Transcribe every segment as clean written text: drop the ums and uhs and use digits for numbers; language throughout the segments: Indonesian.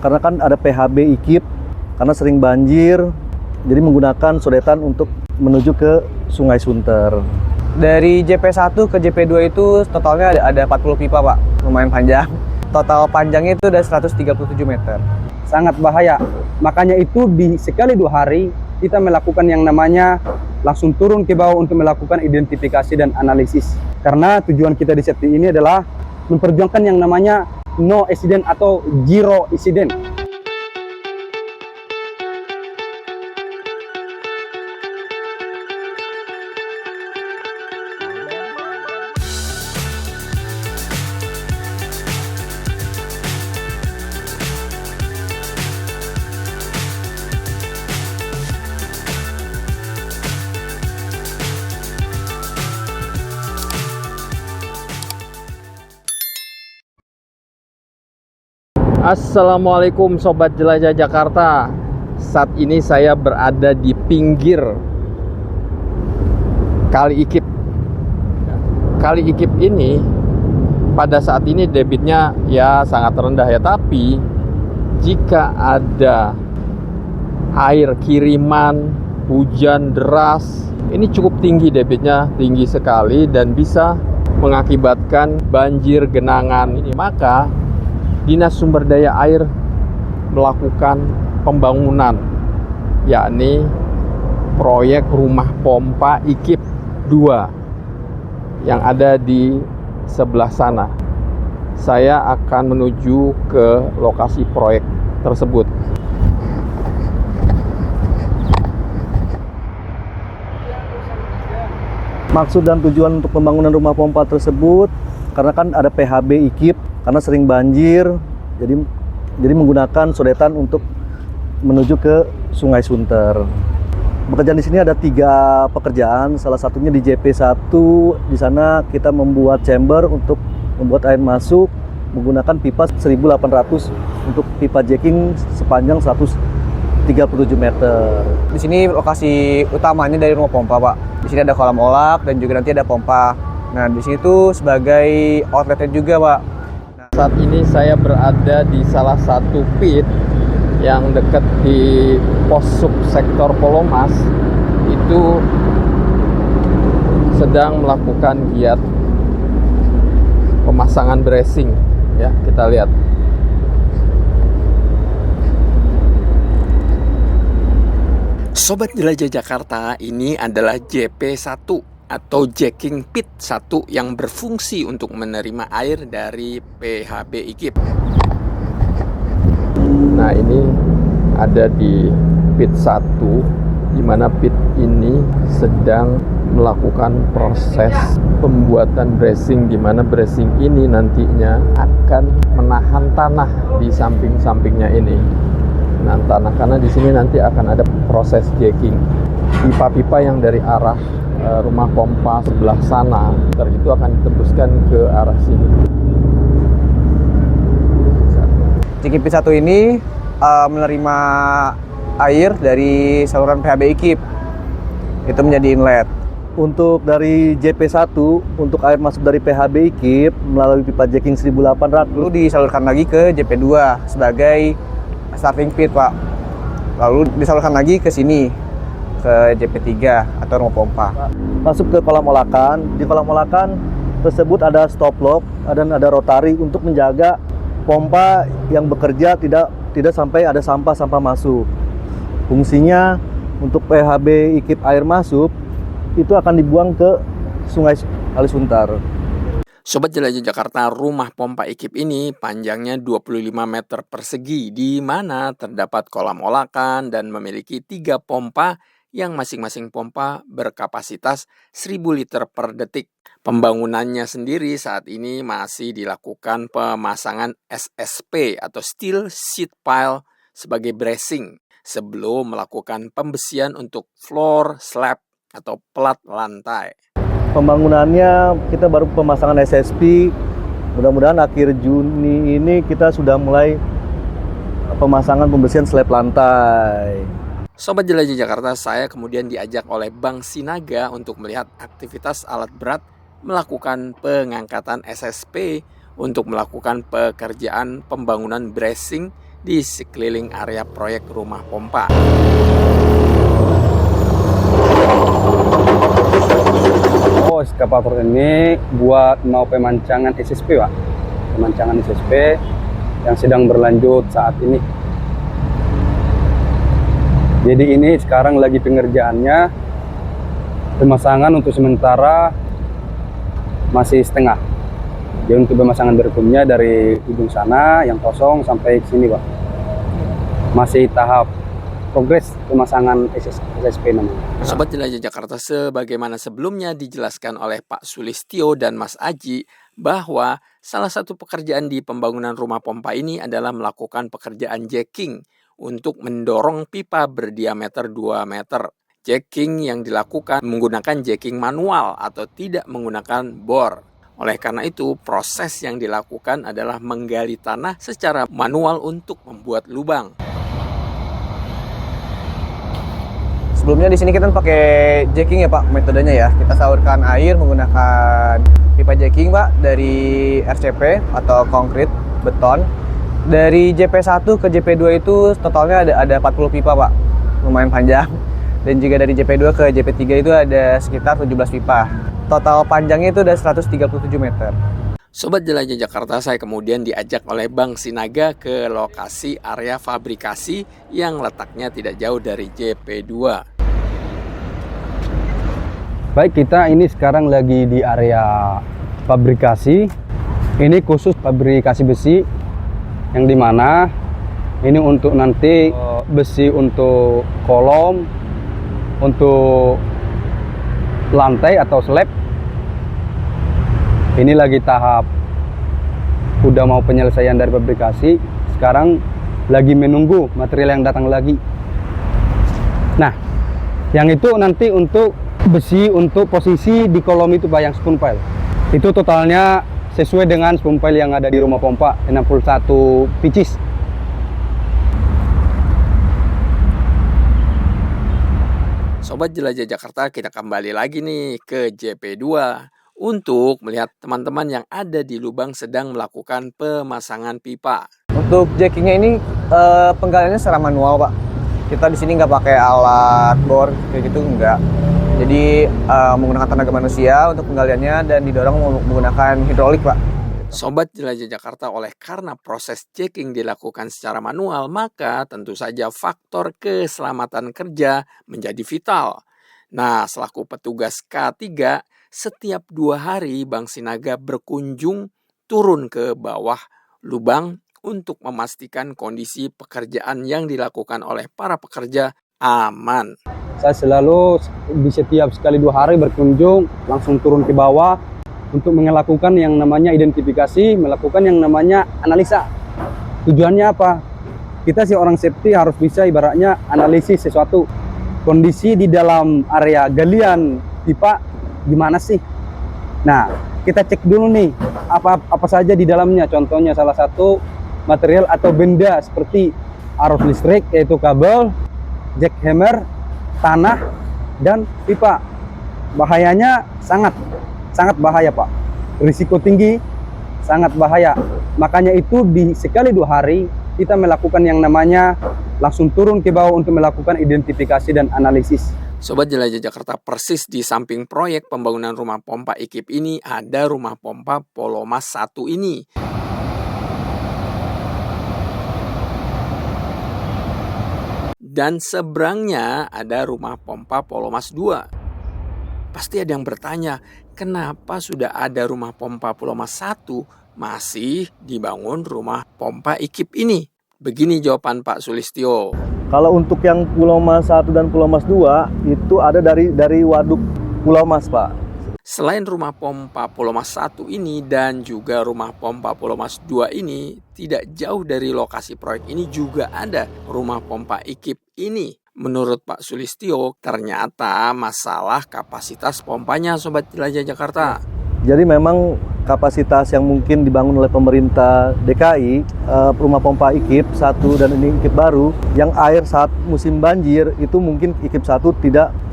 karena kan ada PHB IKIP, karena sering banjir, jadi menggunakan sodetan untuk menuju ke Sungai Sunter. Dari JP1 ke JP2 itu totalnya ada 40 pipa, Pak. Lumayan panjang. Total panjangnya itu udah 137 meter. Sangat bahaya. Makanya itu sekali 2 hari kita melakukan yang namanya langsung turun ke bawah untuk melakukan identifikasi dan analisis. Karena tujuan kita di safety ini adalah memperjuangkan yang namanya no accident atau zero accident. Assalamualaikum Sobat Jelajah Jakarta. Saat ini saya berada di pinggir Kali Ikip. Kali Ikip ini pada saat ini debitnya ya sangat rendah ya, tapi jika ada air kiriman, hujan deras, ini cukup tinggi, debitnya tinggi sekali dan bisa mengakibatkan banjir genangan ini. Maka Dinas Sumber Daya Air melakukan pembangunan, yakni proyek rumah pompa IKIP 2 yang ada di sebelah sana. Saya akan menuju ke lokasi proyek tersebut. Maksud dan tujuan untuk pembangunan rumah pompa tersebut, karena kan ada PHB IKIP, karena sering banjir, jadi menggunakan sodetan untuk menuju ke Sungai Sunter. Pekerjaan di sini ada 3 pekerjaan, salah satunya di JP1. Di sana kita membuat chamber untuk membuat air masuk menggunakan pipa 1800 untuk pipa jacking sepanjang 137 meter. Di sini lokasi utamanya dari rumah pompa, Pak. Di sini ada kolam olak dan juga nanti ada pompa. Nah, di sini tuh sebagai outletnya juga, Pak. Saat ini saya berada di salah satu pit yang dekat di pos subsektor Polomas. Itu sedang melakukan giat pemasangan bracing, ya, kita lihat. Sobat Jelajah Jakarta, ini adalah JP1 atau jacking pit 1 yang berfungsi untuk menerima air dari PHB IKIP. Nah, ini ada di pit 1, di mana pit ini sedang melakukan proses pembuatan bracing, di mana bracing ini nantinya akan menahan tanah di samping-sampingnya ini. Nah, tanah, karena di sini nanti akan ada proses jacking. Pipa-pipa yang dari arah rumah pompa sebelah sana itu akan ditembuskan ke arah sini. JP 1 ini menerima air dari saluran PHB IKIP. Itu menjadi inlet. Untuk dari JP1, untuk air masuk dari PHB IKIP melalui pipa jacking 1800 Lalu disalurkan lagi ke JP2 sebagai starting pit, Pak. Lalu disalurkan lagi ke sini, ke JP3 atau rumah pompa. masuk ke kolam olakan. Di kolam olakan tersebut ada stop lock dan ada rotary untuk menjaga pompa yang bekerja tidak sampai ada sampah masuk. Fungsinya untuk PHB IKIP air masuk itu akan dibuang ke Sungai Kali Sunter. Sobat Jelajah Jakarta, rumah pompa IKIP ini panjangnya 25 meter persegi, di mana terdapat kolam olakan dan memiliki 3 pompa yang masing-masing pompa berkapasitas 1000 liter per detik. Pembangunannya sendiri saat ini masih dilakukan pemasangan SSP atau Steel Sheet Pile sebagai bracing sebelum melakukan pembesian untuk floor slab atau pelat lantai. Pembangunannya kita baru pemasangan SSP. Mudah-mudahan akhir Juni ini kita sudah mulai pemasangan pembersihan slab lantai. Sobat Jelajah Jakarta, saya kemudian diajak oleh Bang Sinaga untuk melihat aktivitas alat berat melakukan pengangkatan SSP untuk melakukan pekerjaan pembangunan bracing di sekeliling area proyek rumah pompa. Oh, eskavator ini buat mau pemancangan SSP, Pak. Pemancangan SSP yang sedang berlanjut saat ini. Jadi ini sekarang lagi pengerjaannya, pemasangan untuk sementara masih setengah. Jadi untuk pemasangan berikutnya dari ujung sana yang kosong sampai ke sini, Pak. Masih tahap progres pemasangan SSP namanya. Sobat Jelajah Jakarta, sebagaimana sebelumnya dijelaskan oleh Pak Sulistyo dan Mas Aji bahwa salah satu pekerjaan di pembangunan rumah pompa ini adalah melakukan pekerjaan jacking untuk mendorong pipa berdiameter 2 meter. Jacking yang dilakukan menggunakan jacking manual atau tidak menggunakan bor. Oleh karena itu, proses yang dilakukan adalah menggali tanah secara manual untuk membuat lubang. Sebelumnya di sini kita pakai jacking ya Pak, metodenya ya. Kita salurkan air menggunakan pipa jacking Pak dari RCP atau konkrit beton. Dari JP1 ke JP2 itu totalnya ada 40 pipa Pak, lumayan panjang. Dan juga dari JP2 ke JP3 itu ada sekitar 17 pipa. Total panjangnya itu ada 137 meter. Sobat Jelajah Jakarta, saya kemudian diajak oleh Bang Sinaga ke lokasi area fabrikasi yang letaknya tidak jauh dari JP2. Baik, kita ini sekarang lagi di area fabrikasi. Ini khusus fabrikasi besi, yang dimana ini untuk nanti besi untuk kolom, untuk lantai atau slab. Ini lagi tahap udah mau penyelesaian dari fabrikasi. Sekarang lagi menunggu material yang datang lagi. Nah, yang itu nanti untuk besi untuk posisi di kolom itu Pak, yang spoon pile. Itu totalnya sesuai dengan spoon pile yang ada di rumah pompa 61 pieces. Sobat Jelajah Jakarta, kita kembali lagi nih ke JP2 untuk melihat teman-teman yang ada di lubang sedang melakukan pemasangan pipa. Untuk jackingnya ini penggaliannya secara manual Pak. Kita di sini nggak pakai alat bor kayak gitu, enggak. Jadi menggunakan tenaga manusia untuk penggaliannya dan didorong menggunakan hidrolik Pak. Sobat Jelajah Jakarta, oleh karena proses jacking dilakukan secara manual, maka tentu saja faktor keselamatan kerja menjadi vital. Nah, selaku petugas K3, setiap 2 hari Bang Sinaga berkunjung turun ke bawah lubang untuk memastikan kondisi pekerjaan yang dilakukan oleh para pekerja aman. Saya selalu di setiap sekali 2 hari berkunjung, langsung turun ke bawah untuk melakukan yang namanya identifikasi, melakukan yang namanya analisa. Tujuannya apa? Kita sih orang safety harus bisa ibaratnya analisis sesuatu. Kondisi di dalam area galian pipa gimana sih? Nah, kita cek dulu nih apa saja di dalamnya. Contohnya salah satu material atau benda seperti arus listrik, yaitu kabel, jackhammer, tanah, dan pipa. Bahayanya sangat bahaya Pak. Risiko tinggi, sangat bahaya. Makanya itu di sekali 2 hari kita melakukan yang namanya langsung turun ke bawah untuk melakukan identifikasi dan analisis. Sobat Jelajah Jakarta, persis di samping proyek pembangunan rumah pompa IKIP ini ada rumah pompa Polomas 1 ini. Dan seberangnya ada rumah pompa Polomas 2. Pasti ada yang bertanya, kenapa sudah ada rumah pompa Polomas 1 masih dibangun rumah pompa IKIP ini? Begini jawaban Pak Sulistyo. Kalau untuk yang Pulau Mas 1 dan Pulau Mas 2 itu ada dari waduk Pulau Mas, Pak. Selain rumah pompa Pulau Mas 1 ini dan juga rumah pompa Pulau Mas 2 ini, tidak jauh dari lokasi proyek ini juga ada rumah pompa IKIP ini. Menurut Pak Sulistyo, ternyata masalah kapasitas pompanya, Sobat Jelajah Jakarta. Jadi memang kapasitas yang mungkin dibangun oleh pemerintah DKI, rumah pompa IKIP 1 dan ini IKIP baru, yang air saat musim banjir itu mungkin IKIP 1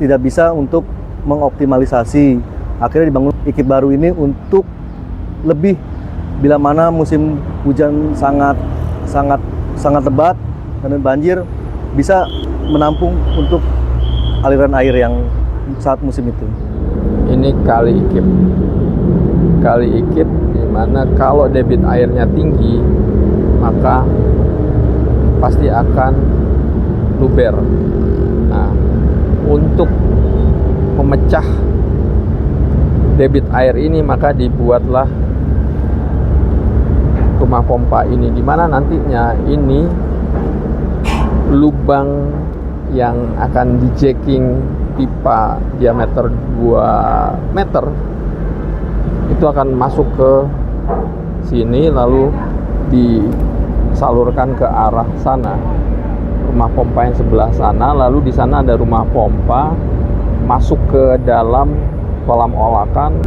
tidak bisa untuk mengoptimalisasi. Akhirnya dibangun IKIP baru ini untuk lebih bila mana musim hujan sangat sangat lebat dan banjir bisa menampung untuk aliran air yang saat musim itu. Ini kali Ikip. Kali Ikip di mana kalau debit airnya tinggi maka pasti akan luber. Nah, untuk memecah debit air ini maka dibuatlah rumah pompa ini, di mana nantinya ini lubang yang akan di-jacking pipa diameter 2 meter itu akan masuk ke sini lalu disalurkan ke arah sana, rumah pompa yang sebelah sana. Lalu di sana ada rumah pompa masuk ke dalam kolam olakan.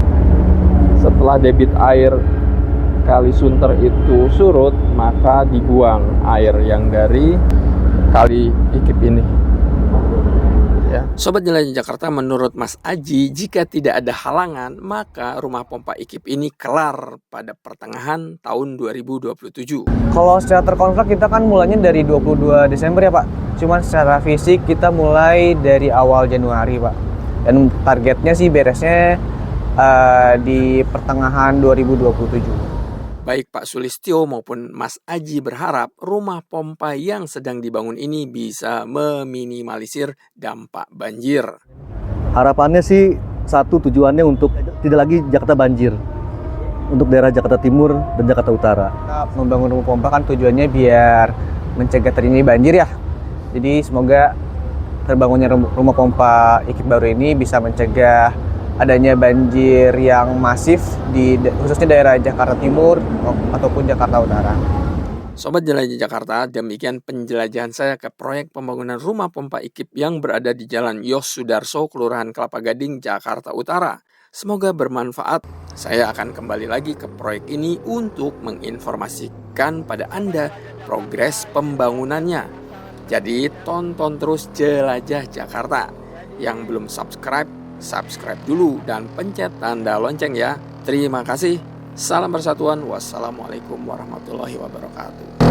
Setelah debit air Kali Sunter itu surut, maka dibuang air yang dari Kali Ikip ini. Ya. Sobat Jelajah Jakarta, menurut Mas Aji, jika tidak ada halangan, maka rumah pompa Ikip ini kelar pada pertengahan tahun 2027. Kalau secara terkontrak kita kan mulanya dari 22 Desember ya Pak. Cuman secara fisik kita mulai dari awal Januari Pak. Dan targetnya sih beresnya di pertengahan 2027. Baik Pak Sulistyo maupun Mas Aji berharap rumah pompa yang sedang dibangun ini bisa meminimalisir dampak banjir. Harapannya sih satu, tujuannya untuk tidak lagi Jakarta banjir, untuk daerah Jakarta Timur dan Jakarta Utara. Kita membangun rumah pompa kan tujuannya biar mencegah terjadinya banjir ya. Jadi semoga terbangunnya rumah pompa Ikip baru ini bisa mencegah adanya banjir yang masif di khususnya daerah Jakarta Timur ataupun Jakarta Utara. Sobat Jelajah Jakarta, demikian penjelajahan saya ke proyek pembangunan rumah pompa Ikip yang berada di Jalan Yos Sudarso, Kelurahan Kelapa Gading, Jakarta Utara. Semoga bermanfaat. Saya akan kembali lagi ke proyek ini untuk menginformasikan pada Anda progres pembangunannya. Jadi tonton terus Jelajah Jakarta. Yang belum subscribe dulu dan pencet tanda lonceng ya. Terima kasih. Salam persatuan. Wassalamualaikum warahmatullahi wabarakatuh.